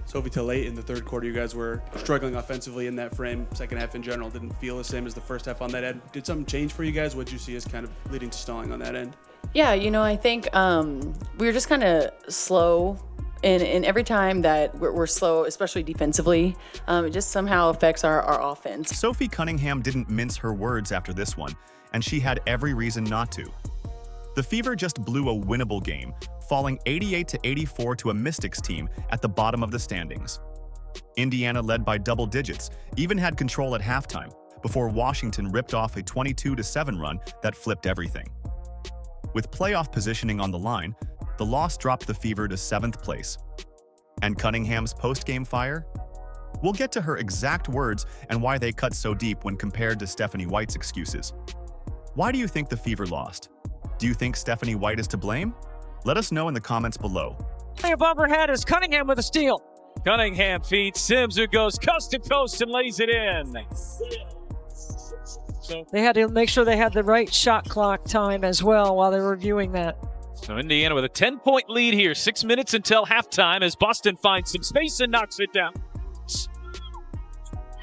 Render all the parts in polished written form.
Sophie, till late in the third quarter, you guys were struggling offensively in that frame. Second half in general didn't feel the same as the first half on that end. Did something change for you guys? What did you see as kind of leading to stalling on that end? Yeah, I think we were just kind of slow. And every time that we're slow, especially defensively, it just somehow affects our offense. Sophie Cunningham didn't mince her words after this one, and she had every reason not to. The Fever just blew a winnable game, falling 88-84 to a Mystics team at the bottom of the standings. Indiana led by double digits, even had control at halftime, before Washington ripped off a 22-7 run that flipped everything. With playoff positioning on the line, the loss dropped the Fever to 7th place. And Cunningham's post-game fire? We'll get to her exact words and why they cut so deep when compared to Stephanie White's excuses. Why do you think the Fever lost? Do you think Stephanie White is to blame? Let us know in the comments below. Above her head is Cunningham with a steal. Cunningham feeds Sims, who goes coast to coast and lays it in. So they had to make sure they had the right shot clock time as well while they were reviewing that. So Indiana with a 10-point lead here. 6 minutes until halftime as Boston finds some space and knocks it down.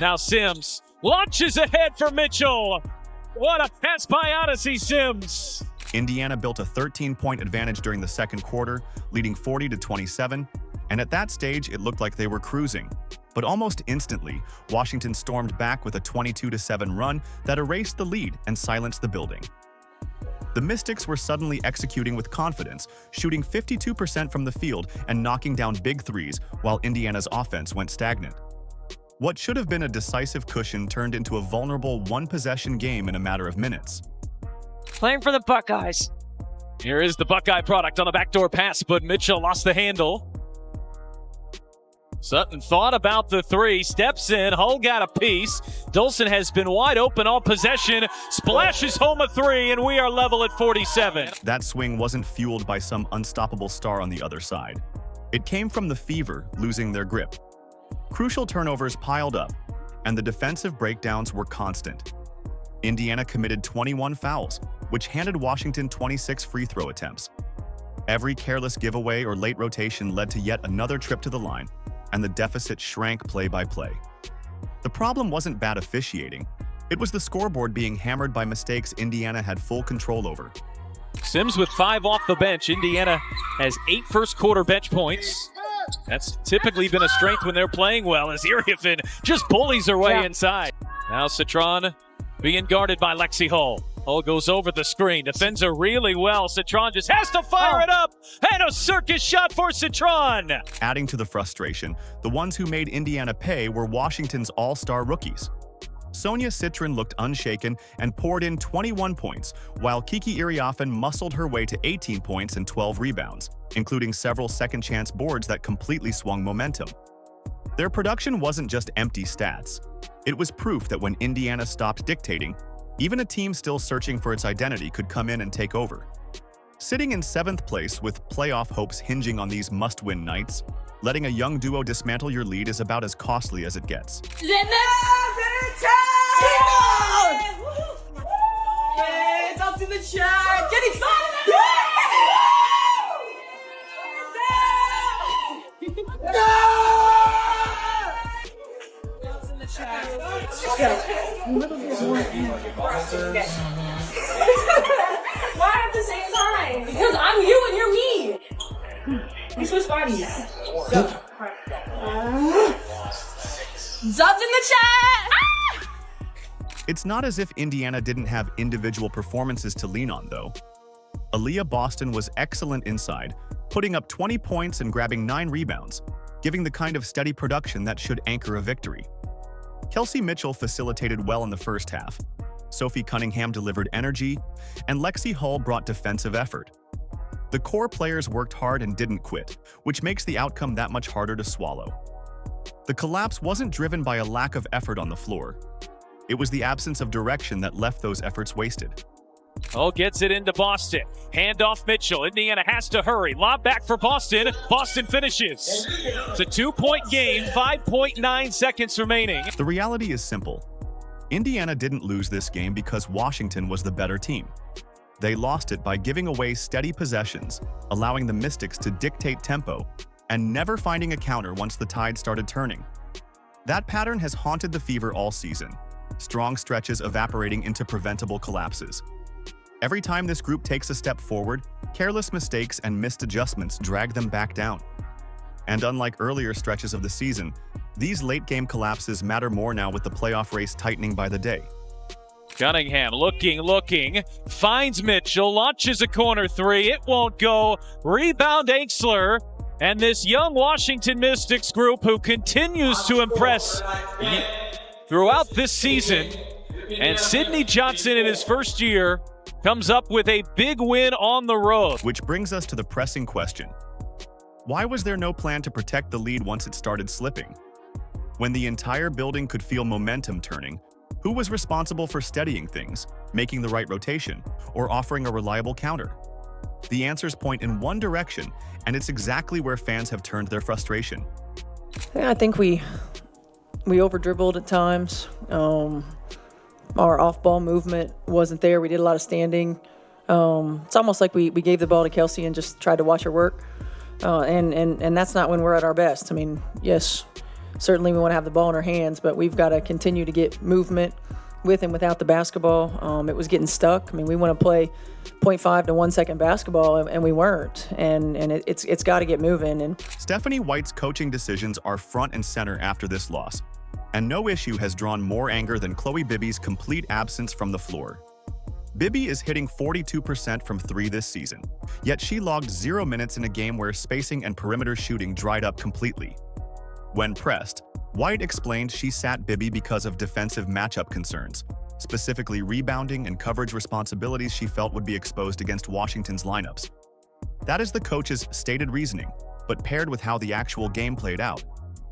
Now Sims launches ahead for Mitchell. What a pass by Odyssey Sims. Indiana built a 13-point advantage during the second quarter, leading 40-27, and at that stage it looked like they were cruising. But almost instantly, Washington stormed back with a 22-7 run that erased the lead and silenced the building. The Mystics were suddenly executing with confidence, shooting 52% from the field and knocking down big threes while Indiana's offense went stagnant. What should have been a decisive cushion turned into a vulnerable one-possession game in a matter of minutes. Playing for the Buckeyes. Here is the Buckeye product on the backdoor pass, but Mitchell lost the handle. Sutton thought about the three, steps in, Hull got a piece. Dolson has been wide open all possession, splashes home a three, and we are level at 47. That swing wasn't fueled by some unstoppable star on the other side. It came from the Fever losing their grip. Crucial turnovers piled up, and the defensive breakdowns were constant. Indiana committed 21 fouls, which handed Washington 26 free throw attempts. Every careless giveaway or late rotation led to yet another trip to the line, and the deficit shrank play by play. The problem wasn't bad officiating. It was the scoreboard being hammered by mistakes Indiana had full control over. Sims with 5 off the bench. Indiana has 8 first-quarter bench points. That's typically been a strength when they're playing well, as Iriafen just bullies her way inside. Now Citron being guarded by Lexi Hull. Hull goes over the screen, defends her really well. Citron just has to fire it up, and a circus shot for Citron. Adding to the frustration, the ones who made Indiana pay were Washington's all-star rookies. Sonia Citron looked unshaken and poured in 21 points, while Kiki Iriafen muscled her way to 18 points and 12 rebounds, including several second-chance boards that completely swung momentum. Their production wasn't just empty stats. It was proof that when Indiana stopped dictating, even a team still searching for its identity could come in and take over. Sitting in 7th place with playoff hopes hinging on these must-win nights, letting a young duo dismantle your lead is about as costly as it gets. It's up to the chat. Get excited! Why at the same time? Because I'm you and you're me. We switch parties. Zub's in the chat. It's not as if Indiana didn't have individual performances to lean on, though. Aaliyah Boston was excellent inside, putting up 20 points and grabbing 9 rebounds, giving the kind of steady production that should anchor a victory. Kelsey Mitchell facilitated well in the first half. Sophie Cunningham delivered energy, and Lexi Hull brought defensive effort. The core players worked hard and didn't quit, which makes the outcome that much harder to swallow. The collapse wasn't driven by a lack of effort on the floor. It was the absence of direction that left those efforts wasted. Hull gets it into Boston. Hand off Mitchell. Indiana has to hurry. Lob back for Boston. Boston finishes. It's a 2-point game, 5.9 seconds remaining. The reality is simple. Indiana didn't lose this game because Washington was the better team. They lost it by giving away steady possessions, allowing the Mystics to dictate tempo, and never finding a counter once the tide started turning. That pattern has haunted the Fever all season, strong stretches evaporating into preventable collapses. Every time this group takes a step forward, careless mistakes and missed adjustments drag them back down. And unlike earlier stretches of the season, these late-game collapses matter more now with the playoff race tightening by the day. Cunningham looking, finds Mitchell, launches a corner three, it won't go, rebound Aiksler, and this young Washington Mystics group who continues to impress throughout this season, and Sidney Johnson in his first year comes up with a big win on the road. Which brings us to the pressing question. Why was there no plan to protect the lead once it started slipping? When the entire building could feel momentum turning, who was responsible for steadying things, making the right rotation, or offering a reliable counter? The answers point in one direction, and it's exactly where fans have turned their frustration. Yeah, I think we over-dribbled at times. Our off-ball movement wasn't there. We did a lot of standing. It's almost like we gave the ball to Kelsey and just tried to watch her work. And that's not when we're at our best. I mean, yes, certainly we want to have the ball in our hands, but we've got to continue to get movement with and without the basketball. It was getting stuck. I mean, we want to play 0.5 to 1 second basketball, and we weren't. And it's got to get moving. And Stephanie White's coaching decisions are front and center after this loss. And no issue has drawn more anger than Chloe Bibby's complete absence from the floor. Bibby is hitting 42% from three this season, yet she logged 0 minutes in a game where spacing and perimeter shooting dried up completely. When pressed, White explained she sat Bibby because of defensive matchup concerns, specifically rebounding and coverage responsibilities she felt would be exposed against Washington's lineups. That is the coach's stated reasoning, but paired with how the actual game played out,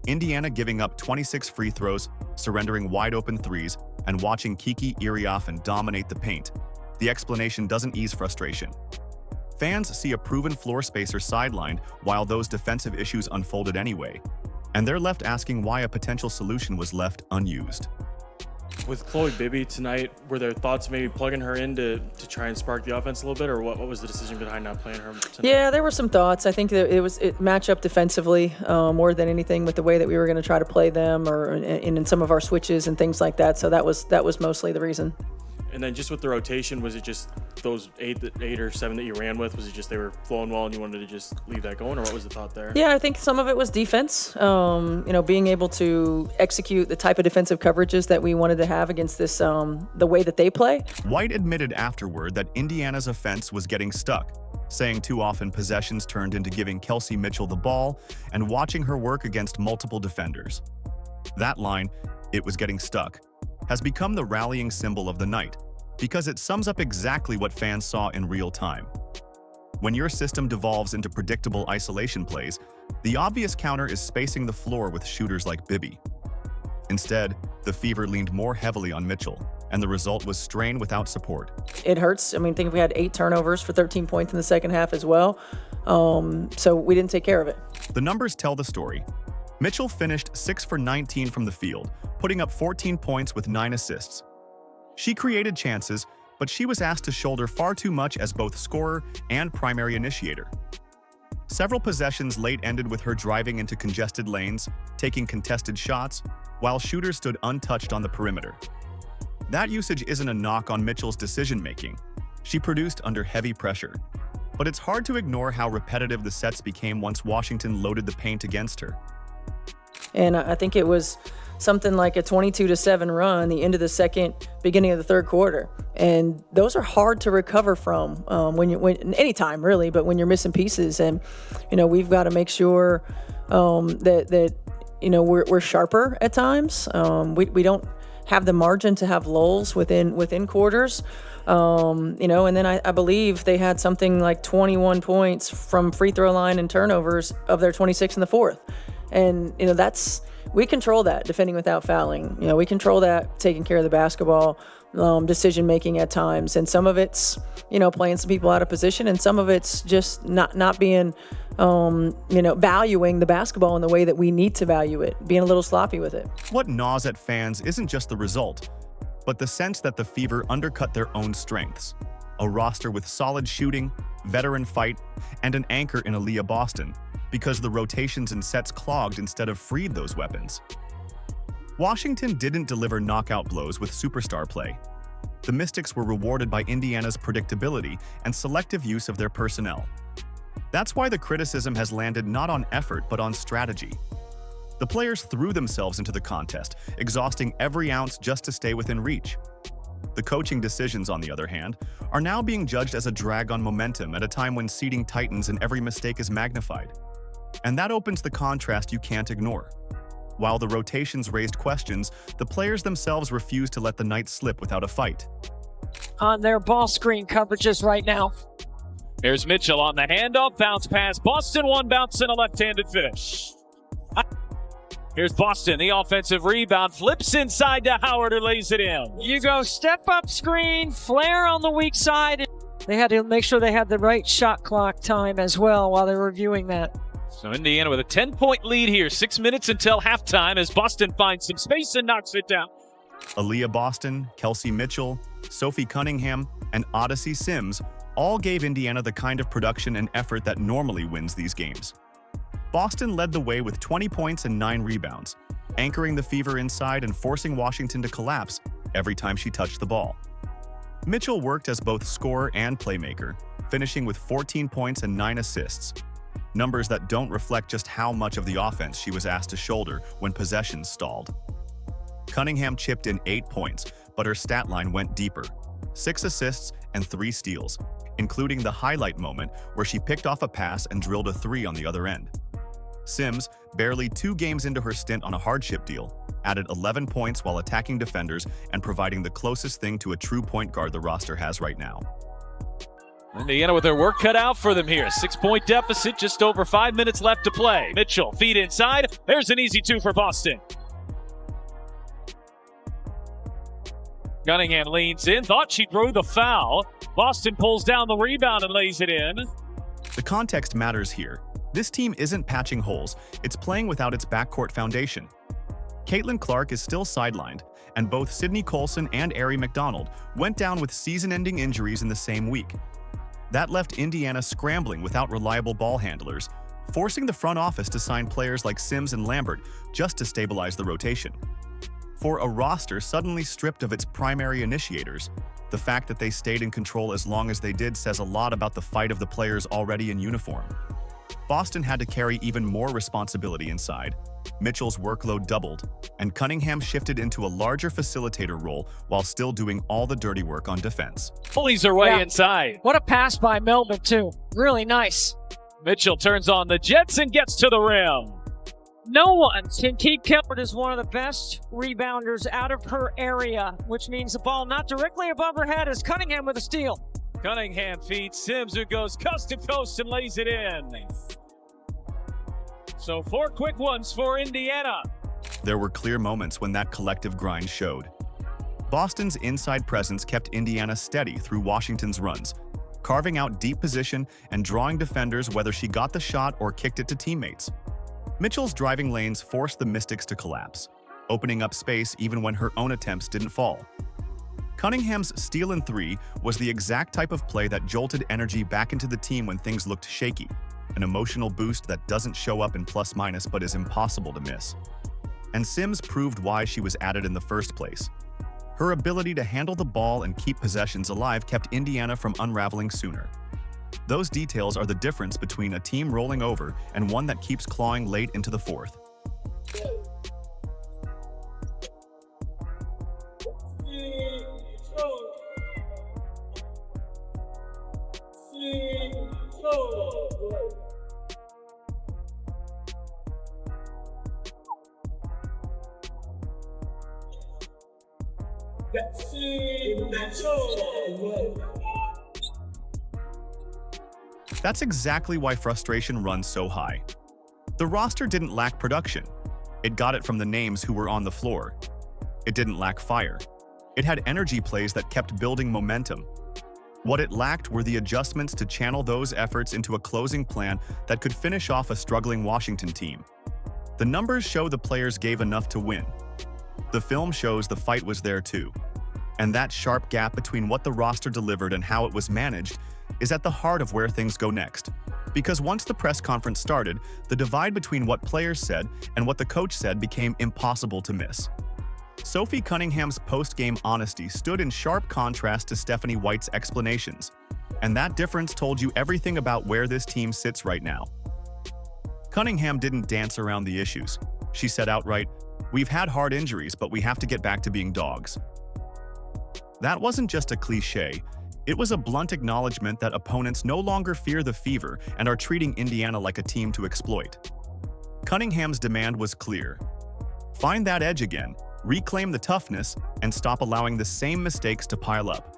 Indiana giving up 26 free throws, surrendering wide-open threes, and watching Kiki Iriafen dominate the paint, the explanation doesn't ease frustration. Fans see a proven floor spacer sidelined while those defensive issues unfolded anyway, and they're left asking why a potential solution was left unused. With Chloe Bibby tonight, were there thoughts maybe plugging her in to try and spark the offense a little bit, or what was the decision behind not playing her tonight? yeah, there were some thoughts. I think that it matched up defensively more than anything with the way that we were going to try to play them, or in some of our switches and things like that. So that was mostly the reason. And then just with the rotation, was it just those eight or seven that you ran with? Was it just they were flowing well and you wanted to just leave that going, or what was the thought there? Yeah, I think some of it was defense. Being able to execute the type of defensive coverages that we wanted to have against this, the way that they play. White admitted afterward that Indiana's offense was getting stuck, saying too often possessions turned into giving Kelsey Mitchell the ball and watching her work against multiple defenders. That line, "it was getting stuck," has become the rallying symbol of the night because it sums up exactly what fans saw in real time. When your system devolves into predictable isolation plays, the obvious counter is spacing the floor with shooters like Bibby. Instead, the Fever leaned more heavily on Mitchell, and the result was strain without support. It hurts. I mean, think if we had 8 turnovers for 13 points in the second half as well. So we didn't take care of it. The numbers tell the story. Mitchell finished 6 for 19 from the field, putting up 14 points with 9 assists. She created chances, but she was asked to shoulder far too much as both scorer and primary initiator. Several possessions late ended with her driving into congested lanes, taking contested shots, while shooters stood untouched on the perimeter. That usage isn't a knock on Mitchell's decision-making. She produced under heavy pressure. But it's hard to ignore how repetitive the sets became once Washington loaded the paint against her. And I think it was something like a 22-7 run, the end of the second, beginning of the third quarter. And those are hard to recover from when anytime really, but when you're missing pieces. And, we've got to make sure that we're sharper at times. We don't have the margin to have lulls within quarters. And then I believe they had something like 21 points from free throw line and turnovers of their 26 in the fourth. And, we control that, defending without fouling. We control that, taking care of the basketball, decision-making at times. And some of it's, playing some people out of position, and some of it's just not being, valuing the basketball in the way that we need to value it, being a little sloppy with it. What gnaws at fans isn't just the result, but the sense that the Fever undercut their own strengths. a roster with solid shooting, veteran fight, and an anchor in Aaliyah Boston, because the rotations and sets clogged instead of freed those weapons. Washington didn't deliver knockout blows with superstar play. The Mystics were rewarded by Indiana's predictability and selective use of their personnel. That's why the criticism has landed not on effort but on strategy. The players threw themselves into the contest, exhausting every ounce just to stay within reach. The coaching decisions, on the other hand, are now being judged as a drag on momentum at a time when seeding tightens and every mistake is magnified. And that opens the contrast you can't ignore. While the rotations raised questions, the players themselves refused to let the night slip without a fight. On their ball screen coverages right now. Here's Mitchell on the handoff, bounce pass. Boston one bounce and a left-handed finish. Here's Boston, the offensive rebound, flips inside to Howard, who lays it in. You go step up screen, flare on the weak side. They had to make sure they had the right shot clock time as well while they're reviewing that. So Indiana with a 10-point lead here, 6 minutes until halftime as Boston finds some space and knocks it down. Aaliyah Boston, Kelsey Mitchell, Sophie Cunningham, and Odyssey Sims all gave Indiana the kind of production and effort that normally wins these games. Boston led the way with 20 points and 9 rebounds, anchoring the Fever inside and forcing Washington to collapse every time she touched the ball. Mitchell worked as both scorer and playmaker, finishing with 14 points and 9 assists, numbers that don't reflect just how much of the offense she was asked to shoulder when possessions stalled. Cunningham chipped in 8 points, but her stat line went deeper: 6 assists and 3 steals, including the highlight moment where she picked off a pass and drilled a 3 on the other end. Sims, barely 2 games into her stint on a hardship deal, added 11 points while attacking defenders and providing the closest thing to a true point guard the roster has right now. Indiana with their work cut out for them here. 6-point deficit, just over 5 minutes left to play. Mitchell, feed inside. There's an easy 2 for Boston. Cunningham leans in, thought she drew the foul. Boston pulls down the rebound and lays it in. The context matters here. This team isn't patching holes, it's playing without its backcourt foundation. Caitlin Clark is still sidelined, and both Sydney Colson and Arie McDonald went down with season-ending injuries in the same week. That left Indiana scrambling without reliable ball handlers, forcing the front office to sign players like Sims and Lambert just to stabilize the rotation. For a roster suddenly stripped of its primary initiators, the fact that they stayed in control as long as they did says a lot about the fight of the players already in uniform. Boston had to carry even more responsibility inside. Mitchell's workload doubled, and Cunningham shifted into a larger facilitator role while still doing all the dirty work on defense. Pulleys her way inside. What a pass by Melvin, too. Really nice. Mitchell turns on the Jets and gets to the rim. No one can keep Keller as one of the best rebounders out of her area, which means the ball not directly above her head as Cunningham with a steal. Cunningham feeds Sims, who goes coast to coast and lays it in. So 4 quick ones for Indiana. There were clear moments when that collective grind showed. Boston's inside presence kept Indiana steady through Washington's runs, carving out deep position and drawing defenders whether she got the shot or kicked it to teammates. Mitchell's driving lanes forced the Mystics to collapse, opening up space even when her own attempts didn't fall. Cunningham's steal and 3 was the exact type of play that jolted energy back into the team when things looked shaky, an emotional boost that doesn't show up in plus-minus but is impossible to miss. And Sims proved why she was added in the first place. Her ability to handle the ball and keep possessions alive kept Indiana from unraveling sooner. Those details are the difference between a team rolling over and one that keeps clawing late into the fourth. That's exactly why frustration runs so high. The roster didn't lack production. It got it from the names who were on the floor. It didn't lack fire. It had energy plays that kept building momentum. What it lacked were the adjustments to channel those efforts into a closing plan that could finish off a struggling Washington team. The numbers show the players gave enough to win. The film shows the fight was there too. And that sharp gap between what the roster delivered and how it was managed is at the heart of where things go next. Because once the press conference started, the divide between what players said and what the coach said became impossible to miss. Sophie Cunningham's post-game honesty stood in sharp contrast to Stephanie White's explanations, and that difference told you everything about where this team sits right now. Cunningham didn't dance around the issues. She said outright, "We've had hard injuries, but we have to get back to being dogs." That wasn't just a cliche. It was a blunt acknowledgement that opponents no longer fear the Fever and are treating Indiana like a team to exploit. Cunningham's demand was clear. Find that edge again, reclaim the toughness, and stop allowing the same mistakes to pile up.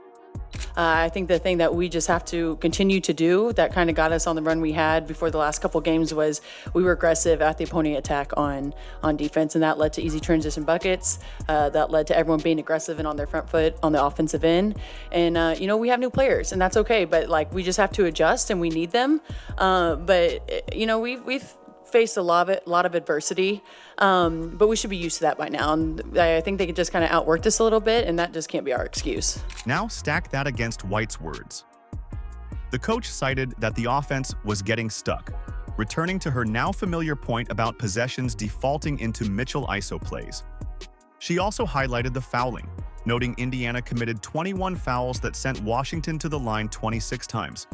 I think the thing that we just have to continue to do that kind of got us on the run we had before the last couple games was we were aggressive at the opponent attack on defense, and that led to easy transition buckets. That led to everyone being aggressive and on their front foot on the offensive end. And, we have new players, and that's okay, but, we just have to adjust, and we need them. We've faced a lot of adversity, but we should be used to that by now. And I think they could just kind of outwork this a little bit, and that just can't be our excuse. Now stack that against White's words. The coach cited that the offense was getting stuck, returning to her now familiar point about possessions defaulting into Mitchell ISO plays. She also highlighted the fouling, noting Indiana committed 21 fouls that sent Washington to the line 26 times,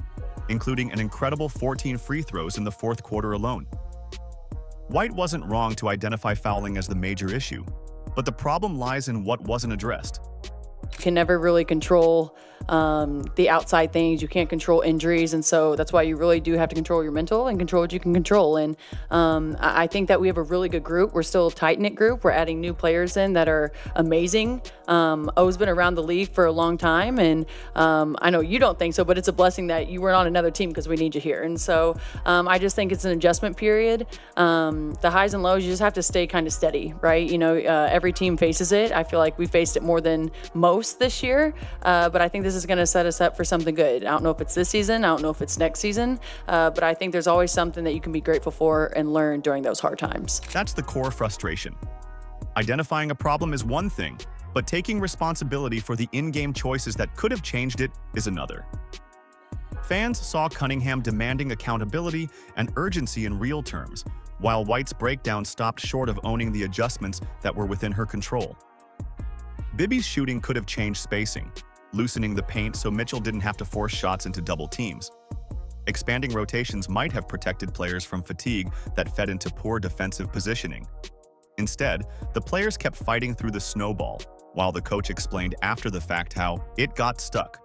including an incredible 14 free throws in the fourth quarter alone. White wasn't wrong to identify fouling as the major issue, but the problem lies in what wasn't addressed. You can never really control the outside things. You can't control injuries, and so that's why you really do have to control your mental and control what you can control. And I think that we have a really good group. We're still a tight-knit group. We're adding new players in that are amazing. O's been around the league for a long time, and I know you don't think so, but it's a blessing that you weren't on another team because we need you here. And so I just think it's an adjustment period. The highs and lows, you just have to stay kind of steady, right? Every team faces it. I feel like we faced it more than most this year, but I think this is going to set us up for something good. I don't know if it's this season. I don't know if it's next season, but I think there's always something that you can be grateful for and learn during those hard times. That's the core frustration. Identifying a problem is one thing, but taking responsibility for the in-game choices that could have changed it is another. Fans saw Cunningham demanding accountability and urgency in real terms, while White's breakdown stopped short of owning the adjustments that were within her control. Bibby's shooting could have changed spacing, loosening the paint so Mitchell didn't have to force shots into double teams. Expanding rotations might have protected players from fatigue that fed into poor defensive positioning. Instead, the players kept fighting through the snowball, while the coach explained after the fact how it got stuck.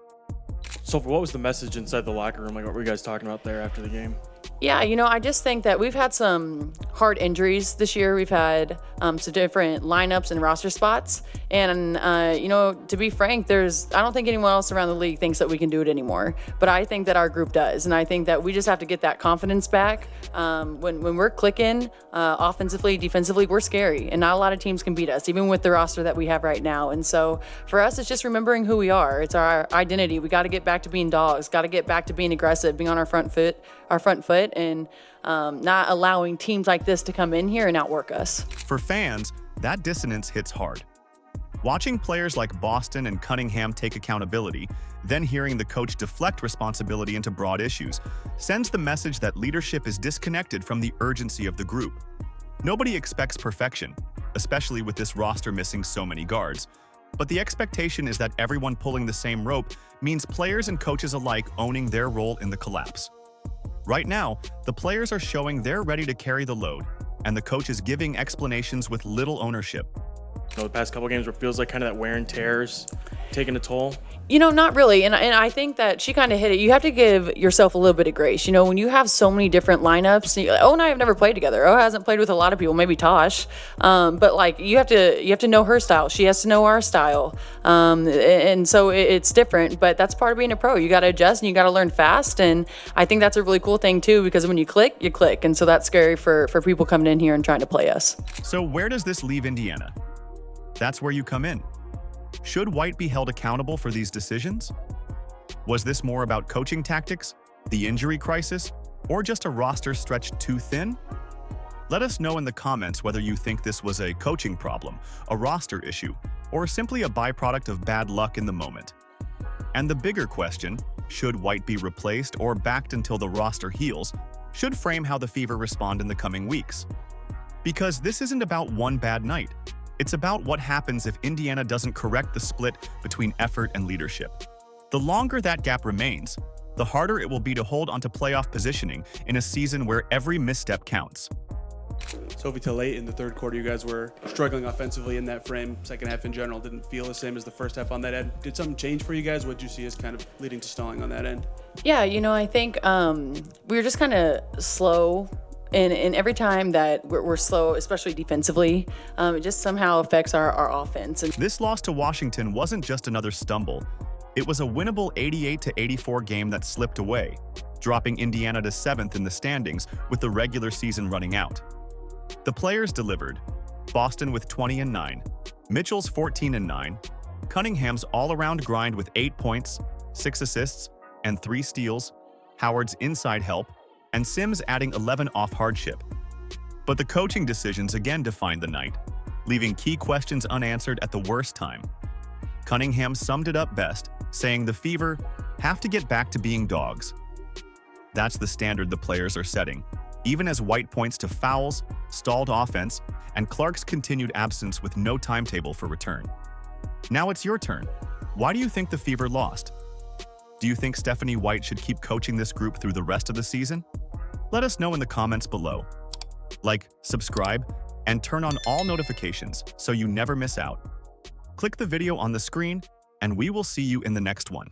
Sophie, what was the message inside the locker room? What were you guys talking about there after the game? Yeah, I just think that we've had some hard injuries this year. We've had some different lineups and roster spots. And, to be frank, I don't think anyone else around the league thinks that we can do it anymore. But I think that our group does. And I think that we just have to get that confidence back. When we're clicking offensively, defensively, we're scary. And not a lot of teams can beat us, even with the roster that we have right now. And so for us, it's just remembering who we are. It's our identity. We got to get back to being dogs, got to get back to being aggressive, being on our front foot, and not allowing teams like this to come in here and outwork us. For fans, that dissonance hits hard. Watching players like Boston and Cunningham take accountability, then hearing the coach deflect responsibility into broad issues, sends the message that leadership is disconnected from the urgency of the group. Nobody expects perfection, especially with this roster missing so many guards. But the expectation is that everyone pulling the same rope means players and coaches alike owning their role in the collapse. Right now, the players are showing they're ready to carry the load, and the coach is giving explanations with little ownership. The past couple games where it feels like kind of that wear and tear's taking a toll? Not really. And I think that she kind of hit it. You have to give yourself a little bit of grace. When you have so many different lineups, O and I have never played together. O hasn't played with a lot of people, maybe Tosh. But you have to know her style. She has to know our style. And so it's different, but that's part of being a pro. You got to adjust and you got to learn fast. And I think that's a really cool thing too, because when you click, you click. And so that's scary for people coming in here and trying to play us. So where does this leave Indiana? That's where you come in. Should White be held accountable for these decisions? Was this more about coaching tactics, the injury crisis, or just a roster stretched too thin? Let us know in the comments whether you think this was a coaching problem, a roster issue, or simply a byproduct of bad luck in the moment. And the bigger question, should White be replaced or backed until the roster heals, should frame how the Fever respond in the coming weeks. Because this isn't about one bad night. It's about what happens if Indiana doesn't correct the split between effort and leadership. The longer that gap remains, the harder it will be to hold onto playoff positioning in a season where every misstep counts. Sophie, till late in the third quarter, you guys were struggling offensively in that frame. Second half in general didn't feel the same as the first half on that end. Did something change for you guys? What did you see as kind of leading to stalling on that end? Yeah, I think we were just kind of slow. And every time that we're slow, especially defensively, it just somehow affects our offense. And This loss to Washington wasn't just another stumble. It was a winnable 88-84 game that slipped away, dropping Indiana to 7th in the standings with the regular season running out. The players delivered. Boston with 20-9, Mitchell's 14-9, Cunningham's all-around grind with 8 points, 6 assists, and 3 steals, Howard's inside help, and Sims adding 11 off hardship. But the coaching decisions again defined the night, leaving key questions unanswered at the worst time. Cunningham summed it up best, saying the Fever have to get back to being dogs. That's the standard the players are setting, even as White points to fouls, stalled offense, and Clark's continued absence with no timetable for return. Now it's your turn. Why do you think the Fever lost? Do you think Stephanie White should keep coaching this group through the rest of the season? Let us know in the comments below. Like, subscribe, and turn on all notifications so you never miss out. Click the video on the screen, and we will see you in the next one.